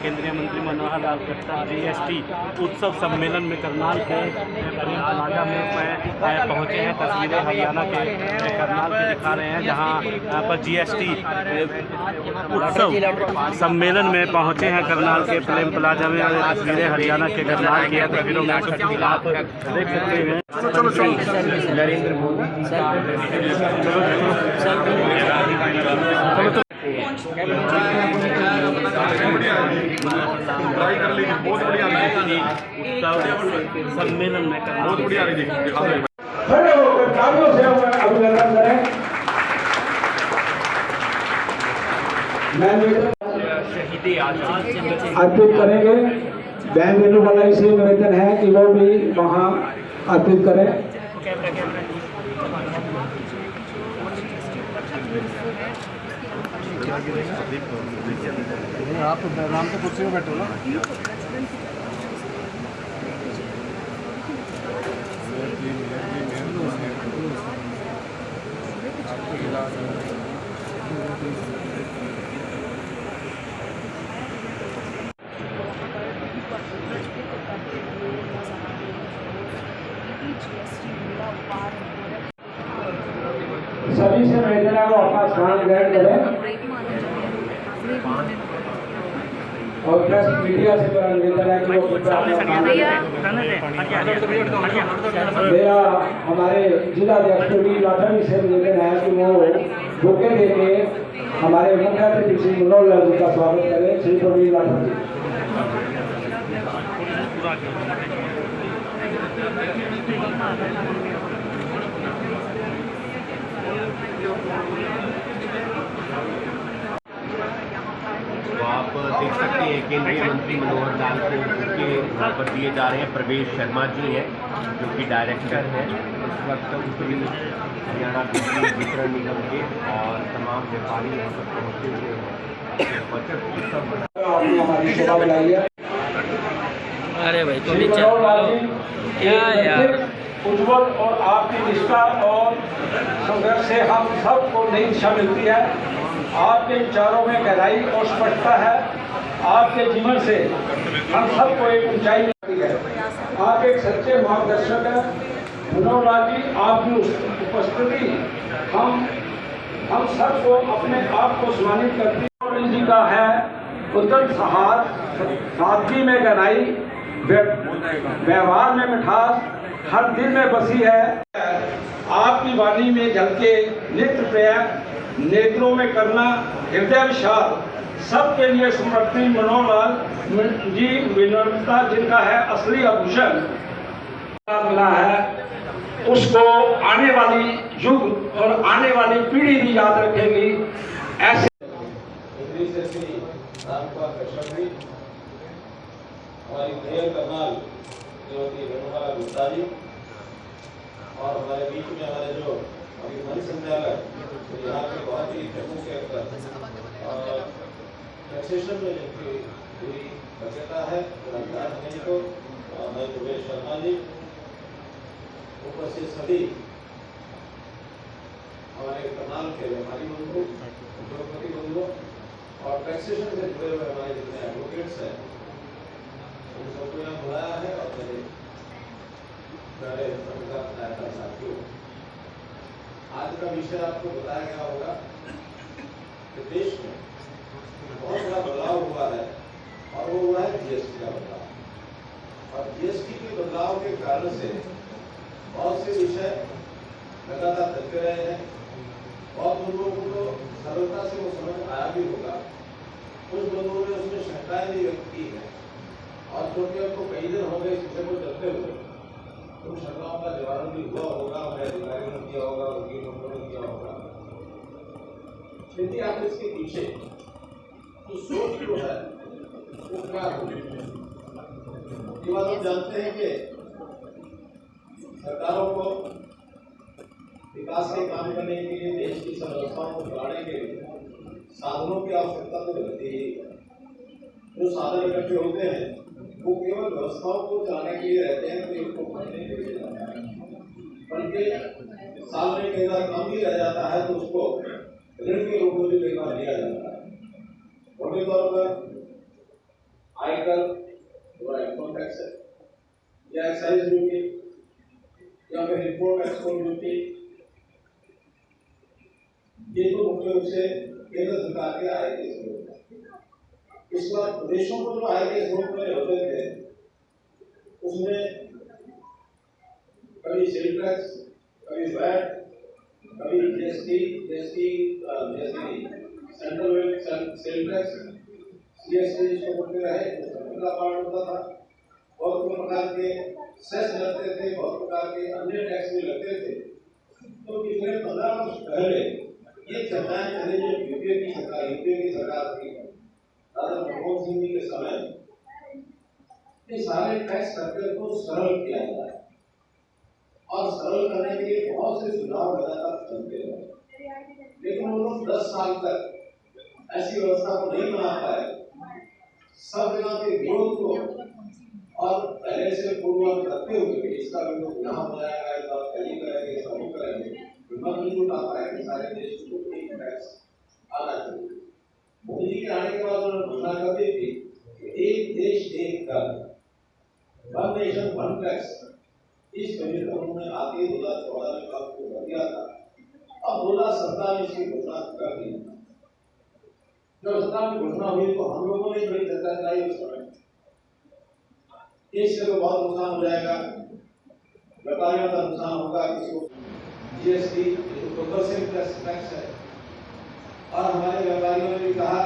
केंद्रीय मंत्री मनोहर लाल खट्टर जीएसटी उत्सव सम्मेलन में करनाल के प्लाजा में पहुंचे हैं। तस्वीरें हरियाणा के करनाल के दिखा रहे हैं, जहां पर जीएसटी उत्सव सम्मेलन में पहुंचे हैं करनाल के प्रेम प्लाजा में। तस्वीरें हरियाणा के करनाल की तस्वीरों में आप देख सकते हैं। नरेंद्र मोदी सम्मेलन में बहुत बढ़िया खड़े होकर तालियों से अभिनंदन करें। अर्पित करेंगे। बहन बेनों वाला इसलिए निवेदन है कि वो भी वहाँ अर्पित करें। आप आराम से कुर्सी में बैठो ना। सभी से निवेदन है वो अपना स्थान ग्रहण करें और प्रेस मीडिया से मेरा निवेदन है कि वो मेरा हमारे जिला अध्यक्ष लाठरी से निवेदन है कि वो बुके देके हमारे मुख्यमंत्री श्री मनोहर लाल जी का स्वागत करें। श्री प्रवीण लाठरी तो आप देख सकते हैं केंद्रीय मंत्री मनोहर लाल को उनके यहाँ पर दिए जा रहे हैं। प्रवेश शर्मा जी हैं जो कि डायरेक्टर हैं इस वक्त उत्तरी हरियाणा बिजली वितरण निगम के, और तमाम व्यापारी यहाँ पर पहुँचे हुए हैं। बचत उत्सव हमारी शोभा बढ़ाई है। अरे भाई तो क्या यार उज्ज्वल और आपकी निष्ठा और संघर्ष से हम सबको नई दिशा मिलती है। आपके विचारों में गहराई और स्पष्टता है। आपके जीवन से हम सबको एक ऊंचाई मिलती है। आप एक सच्चे मार्गदर्शक हैं। मनोहर लाल जी, आपकी उपस्थिति हम सबको अपने आप को सम्मानित करती है। मनोहर जी का है उद्दल साहस, सादगी में गहराई, व्यवहार में मिठास हर दिल में बसी है। आपकी वाणी में झलके नित्य प्रेम, नेत्रों में करना हृदय विशाल, सबके लिए समर्पित मनोहर लाल जी विनम्रता जिनका है असली आभूषण मिला है, उसको आने वाली युग और आने वाली पीढ़ी भी याद रखेगी। ऐसे हमारी मेयर करनाल श्रीमती रेणुका गुप्ता जी और हमारे बीच में हमारे जो अभी मन संचालक यहाँ के बहुत ही प्रमुख टैक्सेशन में जिनकी पूरी दक्षता है को मैं प्रवेश शर्मा जी, उपस्थित सभी हमारे करनाल के व्यापारी बंधु, उद्योगपति बंधु और टैक्सेशन से जुड़े हुए हमारे जितने एडवोकेट्स हैं उन सबको यहाँ बुलाया है। और मेरे प्यारे पत्रकार साथियों, आज का विषय आपको बताया गया होगा कि देश में बहुत बड़ा बदलाव हुआ है और वो हुआ है जीएसटी का बदलाव। और जीएसटी के बदलाव के कारण से बहुत से विषय लगातार चलते रहे हैं। बहुत लोगों को तो सरलता से वो समझ आया भी होगा, कुछ लोगों ने उसमें शंकाएं भी व्यक्त की है और क्योंकि आपको कई दिन हो गए इस विषय को चलते हुए, उन शंकाओं का निवारण भी हुआ होगा, हमारे अधिकारियों ने किया होगा, वकील ने किया होगा। यदि आप इसके पीछे तो सोच जो है वो क्या होगी, ये बात हम जानते हैं कि सरकारों को विकास के काम करने के लिए, देश की संरचनाओं को बढ़ाने के लिए साधनों की आवश्यकता तो रहती ही है। जो साधन इकट्ठे होते हैं वो केवल व्यवस्थाओं को चलाने के लिए रहते हैं, तो इनको भरने के लिए जाता है, बल्कि साल में कई बार कम भी रह जाता है तो उसको ऋण के रूप में भी कई बार दिया जाता है। मोटे तौर पर आयकर थोड़ा इनकम टैक्स है, या एक्साइज ड्यूटी, या फिर इम्पोर्ट एक्सपोर्ट ड्यूटी, ये तो मुख्य रूप से केंद्र सरकार के आय के स्रोत है। इस बार प्रदेशों को जो आय के स्रोत में होते थे उसमें कभी सेल टैक्स, कभी वैट, कभी GST central sale tax, CST जिसको बोलते रहे का पार्ट होता था। बहुत प्रकार के सेस लगते थे, बहुत प्रकार के अन्य टैक्स भी लगते थे। तो पिछले 15 वर्ष पहले ये चर्चाएं चली जो यूपीए की सरकार थी, दादा मनमोहन सिंह जी के समय ये सारे टैक्स स्ट्रक्चर को सरल किया जाए और सरल करने के लिए बहुत से सुझाव लगातार चलते रहे, लेकिन वो लोग 10 साल तक ऐसी व्यवस्था को नहीं बना पाए। सब जगह के विरोध को और पहले से पूर्व रखते हुए इसका विरोध यहाँ हो जाएगा, इस बात कहीं करेंगे, सब करेंगे, हिम्मत नहीं जुटा पाए कि सारे देश को एक टैक्स आना चाहिए। मोदी जी के आने के बाद उन्होंने घोषणा कर दी थी कि एक देश एक कर, वन नेशन वन टैक्स। इस पहले तो उन्होंने आगे 2014 में काम को कर दिया था। अब 2017 में इसकी घोषणा कर दी। जब सत्ता में घोषणा हुई तो हम लोगों ने बड़ी चर्चा कराई उस समय, इससे तो बहुत नुकसान हो जाएगा, व्यापारियों का नुकसान होगा, किसी को जीएसटी प्रोग्रेसिव टैक्स है। और हमारे व्यापारियों ने भी कहा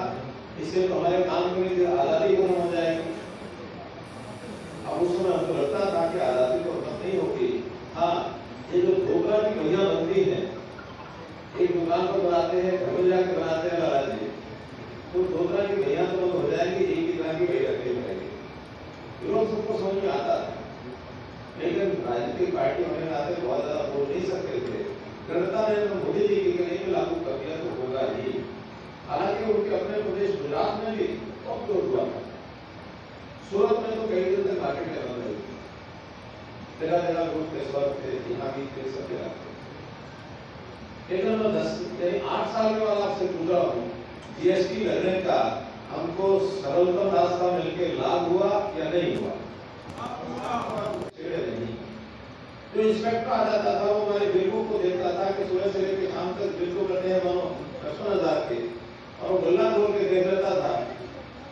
इससे तो हमारे काम करने की आजादी खत्म हो जाएगी। अब उस समय हमको लगता था कि आजादी तो खत्म नहीं होगी। हाँ, ये जो धोखा की भैया बनती है, एक दुकान पर बनाते हैं, घर में जाकर बनाते हैं बालाजी, तो धोखा की भैया तो बंद हो जाएंगी, एक ही तरह की भैया रखनी पड़ेगी। विरोध सबको समझ में आता है, लेकिन राजनीतिक पार्टी होने के नाते बहुत ज्यादा बोल नहीं सकते थे। जनता ने मोदी जी की नहीं लागू कर दिया तो होगा ही। हालांकि उनके अपने प्रदेश गुजरात में भी बहुत विरोध हुआ था। सूरत में तो कई दिन तक मार्केट में बंद रही, जगह जगह लोग पेशवर थे, यहाँ भी थे, सब जगह थे। लेकिन मैं 8 साल के बाद आपसे पूछ रहा हूँ, जीएसटी लगने का हमको सरलतम रास्ता मिलकर लाभ हुआ या नहीं हुआ? जो इंस्पेक्टर आ जाता था वो हमारे बिल्कुल को देखता था कि सुबह से लेकर शाम तक बिल्कुल करते हैं मानो 55,000 के, और वो गल्ला खोल के देख लेता था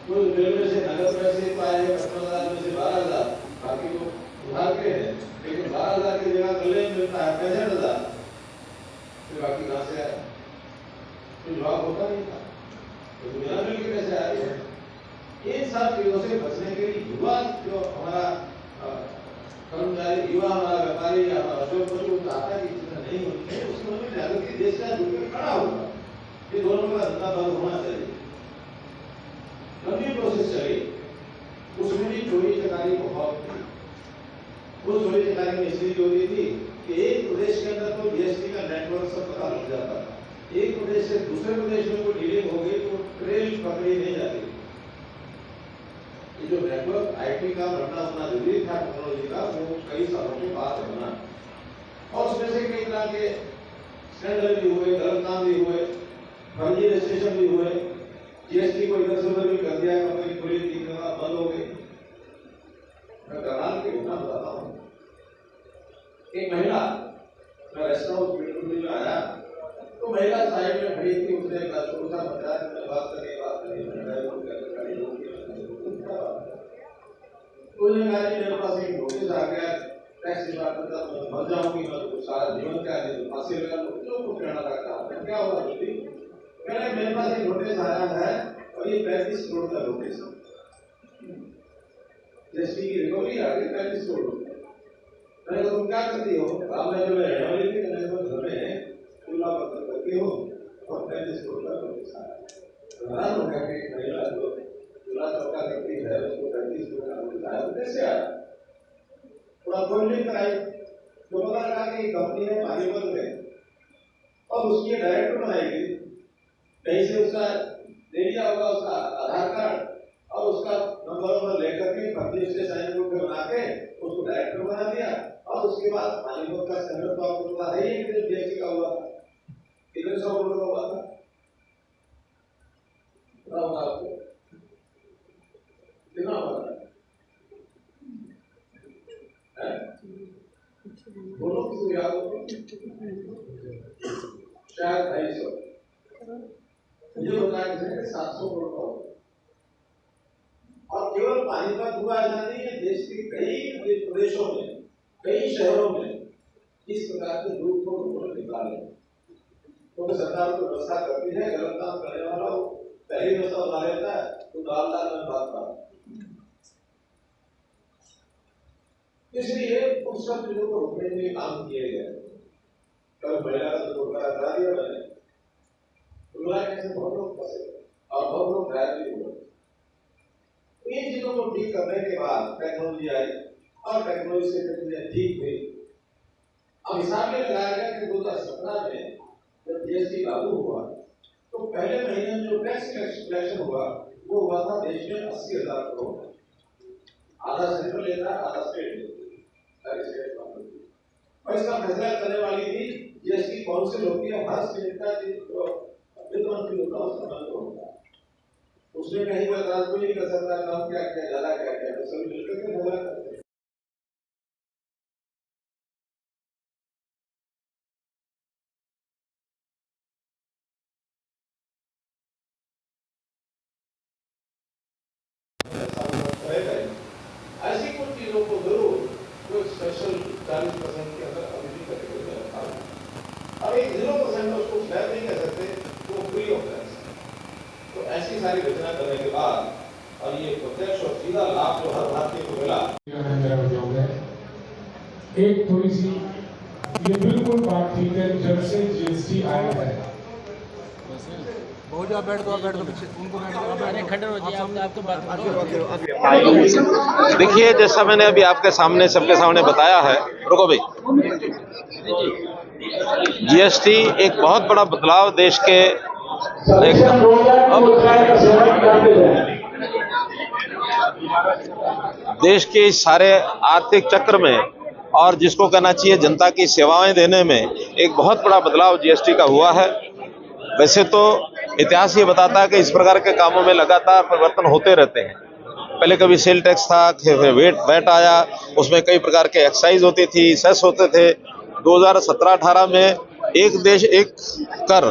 तो बिल में से नगद पैसे पाए 55,000 में से 12,000, बाकी तो उधार के हैं, लेकिन 12,000 की जगह गले में मिलता है 65,000, फिर बाकी कहाँ से आया? तो जवाब होता नहीं था, तो बिना बिल के कैसे आ रही है? इन सब चीजों से बचने के लिए युवा जो हमारा कर्मचारी, युवा हमारा व्यापारी या हमारा जो चाहता है कि चीजें नहीं होनी चाहिए, उसके मन में जागृति देश का जुड़कर खड़ा होगा। ये दोनों का धंधा बंद होना चाहिए। लंबी प्रोसेस चली, उसमें भी चोरी चकारी बहुत थी। वो चोरी चकारी में इसलिए चोरी थी कि एक प्रदेश के अंदर तो जीएसटी का नेटवर्क सब पता लग जाता था, एक प्रदेश से दूसरे प्रदेश में कोई डीलिंग हो गई तो ट्रेल पकड़ी नहीं जाती। ये जो नेटवर्क आईटी का बनना होना जरूरी था, टेक्नोलॉजी का, वो कई सालों के बाद बना, और उसमें से कई तरह के स्कैंडल भी हुए, गलत काम भी हुए, फर्जी रजिस्ट्रेशन भी हुए, जीएसटी को इधर से उधर भी कर दिया, कंपनी खुली थी, बंद हो गई। मैं करनाल की घटना बताता हूँ। एक महिला, मैं रेस्टोरेंट बिल्कुल में आया तो महिला साइड में खड़ी थी, उसने छोटा सा बताया, मैंने बात करी, उन्होंने कहा कि मेरे पास एक नोटिस आ गया टैक्स डिपार्टमेंट का, मैं मर जाऊंगी, मैं तो सारा जीवन क्या है, तो फांसी लगा लो, कुछ कहना था, क्या हुआ? मैंने मेरे पास एक नोटिस आया है और ये 35 करोड़ का नोटिस है, जीएसटी की रिकवरी आ गई 35 करोड़। मैंने कहा तुम क्या करती हो? मैं जो रहने वाली थी, मैंने घर में चूल्हा पत्थर करती हो और 35 करोड़ का नोटिस आया। हैरान हो गया कि महिला जो चूल्हा चौका करती है उसको 35 करोड़ का नोटिस आया, कैसे आया? थोड़ा खोजबीन कराई तो पता लगा कि कंपनी है पानीपत में और उसकी डायरेक्टर बनाई गई, कहीं से उसका दे दिया होगा उसका आधार कार्ड और उसका नंबर लेकर के फर्जी से साइन बुक बना के उसको डायरेक्टर बना दिया। और उसके बाद पानीपत का स्टैंडर्ड तो आपको पता है ही कि जीएसटी का हुआ था, कितने 100 करोड़ का हुआ था, पता होगा आपको, कितना शायद 250, मुझे बताया किसी ने 700 करोड़ का होगा। और केवल पानीपत हुआ ऐसा नहीं है, देश के कई प्रदेशों में, कई शहरों में इस प्रकार के रूप को उन्होंने निकाले। तो सरकार को व्यवस्था करती है, गलत काम करने वाला पहली व्यवस्था बना लेता है तो दाल में भागता है। इसलिए उन सब चीजों को रोकने के लिए काम किए गए। कल महिला का तो करा दिया मैंने, कैसे बहुत लोग फंसे और बहुत लोग घायल भी हुए। इन चीजों को ठीक करने के बाद टेक्नोलॉजी आई और टेक्नोलॉजी से चीजें ठीक हुई। अब हिसाब में लगाया गया कि 2017 में जब जीएसटी लागू हुआ तो पहले महीने में जो टैक्स कलेक्शन हुआ वो हुआ था देश में 80,000 करोड़। आधा सेंट्रल लेता है, आधा स्टेट लेता है। और इसका फैसला करने वाली भी जीएसटी काउंसिल होती है, हर स्टेट का वित्त मंत्री होता है, उसका मंत्री होता है। उसमें कहीं पर राज को नहीं कर सकता काम क्या क्या ज्यादा क्या क्या, तो सभी मिलकर के फैसला करते हैं। ऐसी कुछ चीजों को जरूर कोई स्पेशल 40% के अंदर अभी भी कैटेगरी में रखा है। अब एक 0% उसको स्लैब नहीं कह सकते, वो फ्री ऑफ टैक्स। तो ऐसी सारी घटना करने के बाद और ये प्रत्यक्ष और सीधा लाभ जो हर भारतीय को मिला। मेरा उद्योग है एक थोड़ी सी, ये बिल्कुल बात ठीक है, जब से जीएसटी आया है बहुत ज्यादा बैठ दो पीछे उनको देखिए, जैसा मैंने अभी आपके सामने सबके सामने बताया है, रुको भाई, जीएसटी एक बहुत बड़ा बदलाव देश के देश के सारे आर्थिक चक्र में और जिसको कहना चाहिए जनता की सेवाएं देने में एक बहुत बड़ा बदलाव जीएसटी का हुआ है। वैसे तो इतिहास ये बताता है कि इस प्रकार के कामों में लगातार परिवर्तन होते रहते हैं। पहले कभी सेल टैक्स था, फिर वैट आया, उसमें कई प्रकार के एक्साइज होती थी, सेस होते थे। 2017-18 में एक देश एक कर,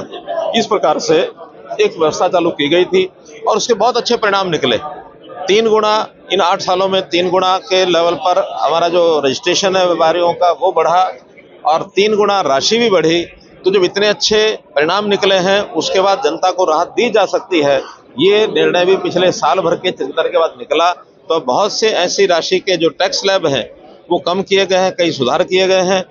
इस प्रकार से एक व्यवस्था चालू की गई थी और उसके बहुत अच्छे परिणाम निकले। 3 गुना इन 8 सालों में 3 गुना के लेवल पर हमारा जो रजिस्ट्रेशन है व्यापारियों का वो बढ़ा और 3 गुना राशि भी बढ़ी। तो जब इतने अच्छे परिणाम निकले हैं उसके बाद जनता को राहत दी जा सकती है, ये निर्णय भी पिछले साल भर के चिंतन के बाद निकला। तो बहुत से ऐसी राशि के जो टैक्स स्लैब हैं वो कम किए गए हैं, कई सुधार किए गए हैं।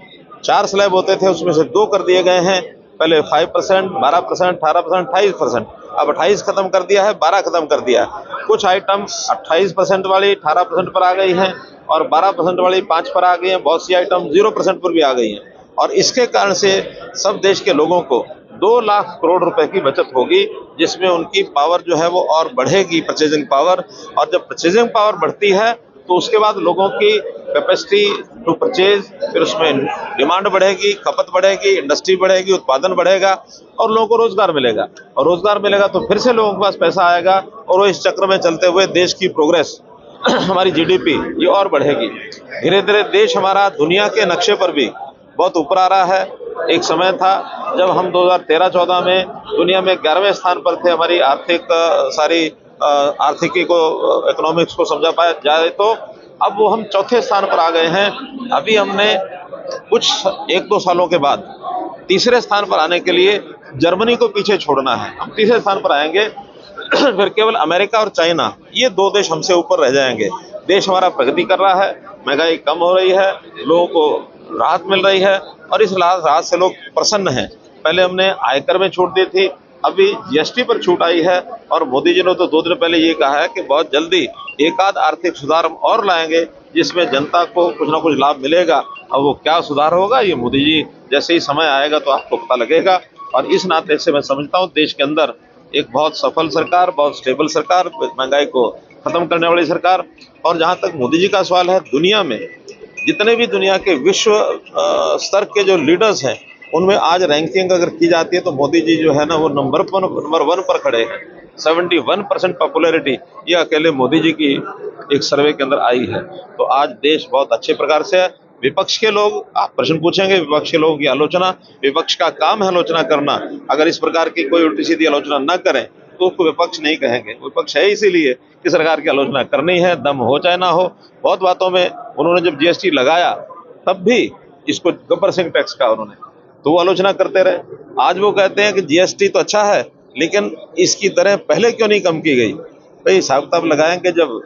4 स्लैब होते थे, उसमें से 2 कर दिए गए हैं। पहले 5%, 12%, 18%, 28%, अब 28 खत्म कर दिया है, 12 खत्म कर दिया है। कुछ आइटम 28% वाली 18% पर आ गई हैं और 12% वाली 5 पर आ गई हैं। बहुत सी आइटम 0% पर भी आ गई हैं और इसके कारण से सब देश के लोगों को 2 लाख करोड़ रुपए की बचत होगी, जिसमें उनकी पावर जो है वो और बढ़ेगी, परचेजिंग पावर। और जब परचेजिंग पावर बढ़ती है तो उसके बाद लोगों की कैपेसिटी टू परचेज, फिर उसमें डिमांड बढ़ेगी, खपत बढ़ेगी, इंडस्ट्री बढ़ेगी, उत्पादन बढ़ेगा और लोगों को रोजगार मिलेगा। और रोजगार मिलेगा तो फिर से लोगों के पास पैसा आएगा और वो इस चक्र में चलते हुए देश की प्रोग्रेस, हमारी जीडीपी ये और बढ़ेगी। धीरे धीरे देश हमारा दुनिया के नक्शे पर भी बहुत ऊपर आ रहा है। एक समय था जब हम 2013-14 में दुनिया में 11वें स्थान पर थे। हमारी सारी आर्थिकी को, इकोनॉमिक्स को समझा पाया जाए तो अब वो हम 4थे स्थान पर आ गए हैं। अभी हमने कुछ 1-2 सालों के बाद 3रे स्थान पर आने के लिए जर्मनी को पीछे छोड़ना है। हम 3रे स्थान पर आएंगे फिर केवल अमेरिका और चाइना, ये 2 देश हमसे ऊपर रह जाएंगे। देश हमारा प्रगति कर रहा है, महंगाई कम हो रही है, लोगों को राहत मिल रही है और इस राहत से लोग प्रसन्न हैं। पहले हमने आयकर में छूट दी थी, अभी जीएसटी पर छूट आई है और मोदी जी ने तो 2 दिन पहले ये कहा है कि बहुत जल्दी एक आध आर्थिक सुधार और लाएंगे जिसमें जनता को कुछ ना कुछ लाभ मिलेगा। अब वो क्या सुधार होगा ये मोदी जी जैसे ही समय आएगा तो आपको पता लगेगा। और इस नाते से मैं समझता हूँ देश के अंदर एक बहुत सफल सरकार, बहुत स्टेबल सरकार, महंगाई को खत्म करने वाली सरकार। और जहाँ तक मोदी जी का सवाल है, दुनिया में जितने भी दुनिया के विश्व स्तर के जो लीडर्स हैं उनमें आज रैंकिंग अगर की जाती है तो मोदी जी जो है ना वो नंबर 1 पर खड़े हैं। 71% पॉपुलैरिटी ये अकेले मोदी जी की एक सर्वे के अंदर आई है। तो आज देश बहुत अच्छे प्रकार से है। विपक्ष के लोग, आप प्रश्न पूछेंगे, विपक्ष के लोगों की आलोचना, विपक्ष का काम है आलोचना करना। अगर इस प्रकार की कोई उल्टी सीधी आलोचना न करें तो उसको विपक्ष नहीं कहेंगे। विपक्ष है इसीलिए कि सरकार की आलोचना करनी है, दम हो चाहे ना हो। बहुत बातों में उन्होंने जब जीएसटी लगाया तब भी इसको गब्बर सिंह टैक्स का उन्होंने तो वो आलोचना करते रहे। आज वो कहते हैं कि जीएसटी तो अच्छा है लेकिन इसकी दरें पहले क्यों नहीं कम की गई। भाई हिसाब किताब लगाएंगे, जब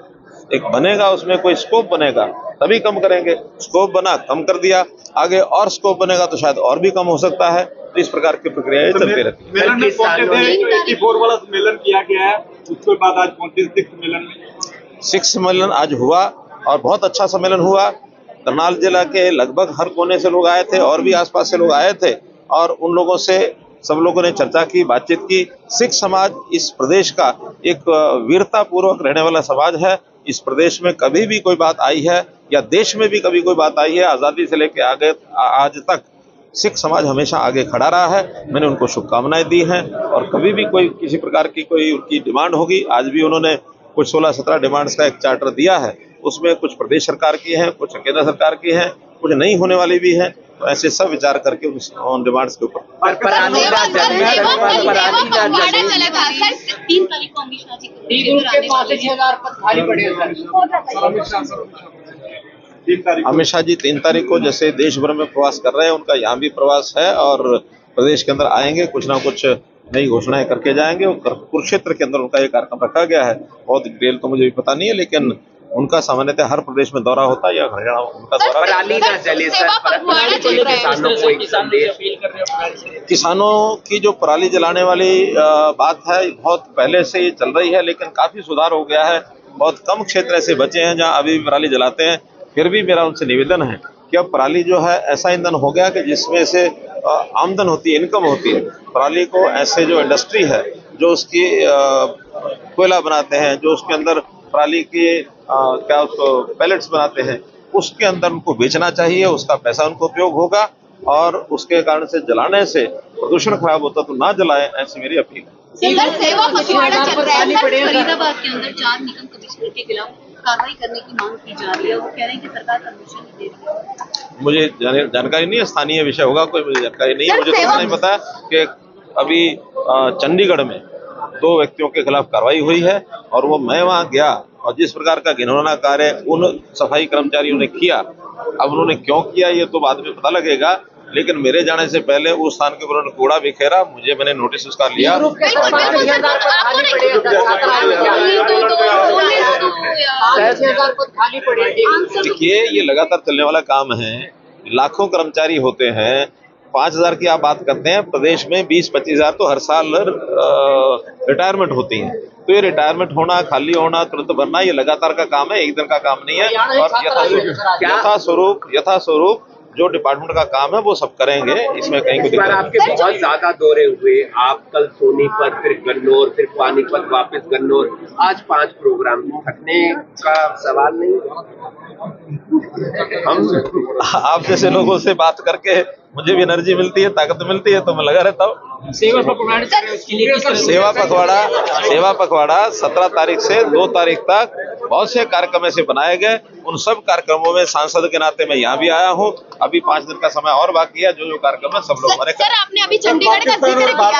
एक बनेगा उसमें कोई स्कोप बनेगा तभी कम करेंगे। स्कोप बना, कम कर दिया, आगे और स्कोप बनेगा तो शायद और भी कम हो सकता है। तो इस प्रकार की प्रक्रियाएं चलती रहती है। मेलन में पहुंचे थे, 84 वाला सम्मेलन किया गया है, उसके बाद आज पहुंचे 6 सम्मेलन में। 6 सम्मेलन आज हुआ और बहुत अच्छा सम्मेलन हुआ। करनाल जिला के लगभग हर कोने से लोग आए थे और भी आसपास से लोग आए थे और उन लोगों से सब लोगों ने चर्चा की, बातचीत की। सिख समाज इस प्रदेश का एक वीरता पूर्वक रहने वाला समाज है। इस प्रदेश में कभी भी कोई बात आई है या देश में भी कभी कोई बात आई है, आज़ादी से लेकर आगे आज तक सिख समाज हमेशा आगे खड़ा रहा है। मैंने उनको शुभकामनाएं दी हैं और कभी भी कोई किसी प्रकार की कोई उनकी डिमांड होगी, आज भी उन्होंने कुछ 16-17 डिमांड्स का एक चार्टर दिया है। उसमें कुछ प्रदेश सरकार की हैं, कुछ केंद्र सरकार की हैं, कुछ नहीं होने वाली भी हैं। तो ऐसे सब विचार करके उन डिमांड्स के ऊपर 3 तारीख को अमित शाह जी अमित शाह जी 3 तारीख को जैसे देश भर में प्रवास कर रहे हैं, उनका यहाँ भी प्रवास है और प्रदेश के अंदर आएंगे, कुछ ना कुछ नई घोषणाएं करके जाएंगे। कुरुक्षेत्र के अंदर उनका ये कार्यक्रम रखा गया है। बहुत डिटेल तो मुझे भी पता नहीं है, लेकिन उनका सामान्यतः हर प्रदेश में दौरा होता है या हरियाणा उनका दौरा। किसानों की जो पराली जलाने वाली बात है बहुत पहले से ये चल रही है, लेकिन काफी सुधार हो गया है। बहुत कम क्षेत्र ऐसे बचे हैं जहां अभी भी पराली जलाते हैं। फिर भी मेरा उनसे निवेदन है कि अब पराली जो है ऐसा ईंधन हो गया कि जिसमें से आमदन होती है, इनकम होती है। पराली को ऐसे जो इंडस्ट्री है जो उसकी कोयला बनाते हैं, जो उसके अंदर पराली के क्या उसको पैलेट्स बनाते हैं, उसके अंदर उनको बेचना चाहिए। उसका पैसा उनको उपयोग होगा और उसके कारण से जलाने से प्रदूषण खराब होता तो ना जलाएं, ऐसी मेरी अपील है। सेवा पखवाड़ा चल रहा है फरीदाबाद के अंदर 4 निगम कमिश्नर के खिलाफ कार्रवाई करने की मांग की जा रही है। वो कह रहे हैं कि सरकार परमिशन नहीं दे रही है। मुझे जानकारी नहीं है, स्थानीय विषय होगा कोई, मुझे जानकारी नहीं है। मुझे तो नहीं पता कि अभी चंडीगढ़ में 2 व्यक्तियों के खिलाफ कार्रवाई हुई है और वो मैं वहां गया और जिस प्रकार का घिनौना कार्य उन सफाई कर्मचारियों ने किया, अब उन्होंने क्यों किया ये तो बाद में पता लगेगा, लेकिन मेरे जाने से पहले उस स्थान के ऊपर उन्होंने कूड़ा बिखेरा, मैंने नोटिस उसका लिया। देखिए ये लगातार चलने वाला काम है, लाखों कर्मचारी होते हैं, 5,000 की आप बात करते हैं, प्रदेश में 20-25 हजार तो हर साल रिटायरमेंट होती है। तो ये रिटायरमेंट होना, खाली होना, तुरंत भरना, ये लगातार का काम है, एक दिन का काम नहीं है। और यथास्वरूप जो डिपार्टमेंट का काम है वो सब करेंगे, इसमें कहीं कोई दिक्कत नहीं। आपके बहुत ज्यादा दौरे हुए, आप कल सोनीपत, फिर गन्नौर, फिर पानीपत, वापस गन्नौर, आज 5 प्रोग्राम, थकने का सवाल नहीं। हम आप जैसे लोगों से बात करके मुझे भी एनर्जी मिलती है, ताकत मिलती है, तो मैं लगा रहता हूँ। सेवा पखवाड़ा 17 तारीख से 2 तारीख तक बहुत से कार्यक्रम ऐसे बनाए गए। उन सब कार्यक्रमों में सांसद के नाते मैं यहाँ भी आया हूँ। अभी 5 दिन का समय और बाकी है। जो कार्यक्रम है सब लोग हमारे। सर आपने अभी चंडीगढ़ का जिक्र किया,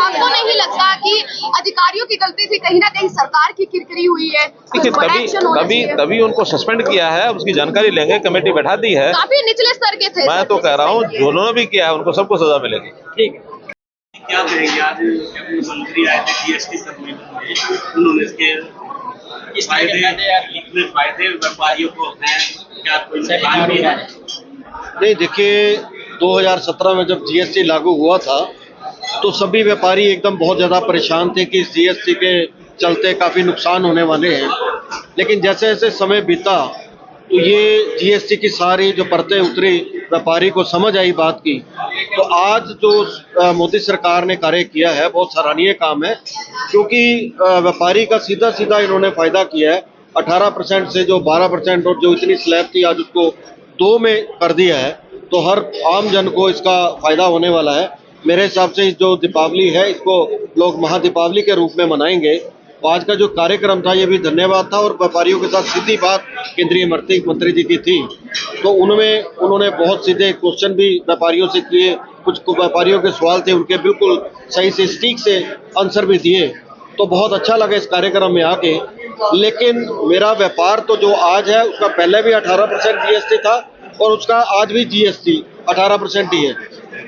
आपको नहीं लगता कि अधिकारियों की गलती से कहीं ना कहीं सरकार की किरकिरी हुई है? देखिए तभी उनको सस्पेंड किया है, उसकी जानकारी लेंगे, कमेटी बैठा दी है। काफी निचले स्तर के थे। मैं तो कह रहा हूँ जिन्होंने भी किया है उनको सबको सजा मिलेगी। ठीक है। क्या कहेंगे, आज मंत्री आए थे जीएसटी सम्मेलन में, उन्होंने इसके फायदे व्यापारियों को हैं, क्या कोई नुकसान भी है? नहीं, देखिए 2017 में जब जीएसटी लागू हुआ था तो सभी व्यापारी एकदम बहुत ज़्यादा परेशान थे कि इस जीएसटी के चलते काफ़ी नुकसान होने वाले हैं। लेकिन जैसे जैसे समय बीता तो ये जीएसटी की सारी जो परतें उतरी, व्यापारी को समझ आई बात की। तो आज जो मोदी सरकार ने कार्य किया है बहुत सराहनीय काम है, क्योंकि व्यापारी का सीधा सीधा इन्होंने फायदा किया है। 18% से जो 12% और जो इतनी स्लैब थी आज उसको 2 में कर दिया है। तो हर आम जन को इसका फायदा होने वाला है। मेरे हिसाब से जो दीपावली है इसको लोग महादीपावली के रूप में मनाएंगे आज का जो कार्यक्रम था ये भी धन्यवाद था, और व्यापारियों के साथ सीधी बात केंद्रीय मंत्री जी की थी, तो उन्होंने बहुत सीधे क्वेश्चन भी व्यापारियों से किए, कुछ व्यापारियों के सवाल थे उनके बिल्कुल सही से स्टीक से आंसर भी दिए, तो बहुत अच्छा लगा इस कार्यक्रम में आके। लेकिन मेरा व्यापार तो जो आज है उसका पहले भी 18% GST था और उसका आज भी GST 18% ही है,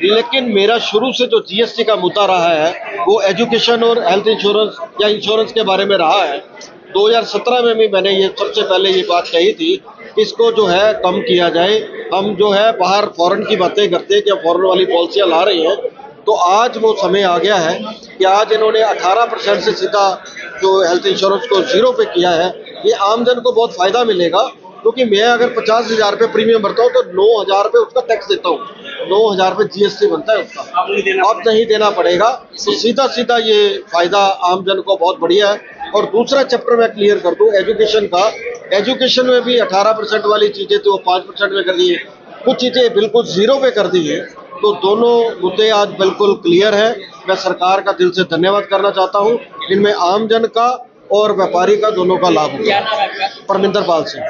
लेकिन मेरा शुरू से जो GST का मुद्दा रहा है वो एजुकेशन और हेल्थ इंश्योरेंस या इंश्योरेंस के बारे में रहा है। 2017 में भी मैंने ये सबसे पहले ये बात कही थी, इसको जो है कम किया जाए। हम जो है बाहर फॉरेन की बातें करते हैं कि फॉरेन वाली पॉलिसियाँ ला रही हैं, तो आज वो समय आ गया है कि आज इन्होंने 18% से सीधा जो हेल्थ इंश्योरेंस को 0 पे किया है। ये आमजन को बहुत फ़ायदा मिलेगा, क्योंकि मैं अगर 50,000 रुपये प्रीमियम भरता हूँ तो 9,000 रुपये उसका टैक्स देता हूँ, 9,000 रुपये GST बनता है उसका, अब नहीं देना पड़ेगा। तो सीधा सीधा ये फ़ायदा आमजन को बहुत बढ़िया है। और दूसरा चैप्टर मैं क्लियर कर दूँ एजुकेशन का, एजुकेशन में भी 18% वाली चीज़ें थी वो 5% में कर दी है, कुछ चीज़ें बिल्कुल 0 पे कर दी है। तो दोनों मुद्दे आज बिल्कुल क्लियर है। मैं सरकार का दिल से धन्यवाद करना चाहता हूँ, इनमें आमजन का और व्यापारी का दोनों का लाभ होगा। परमिंदर पाल सिंह।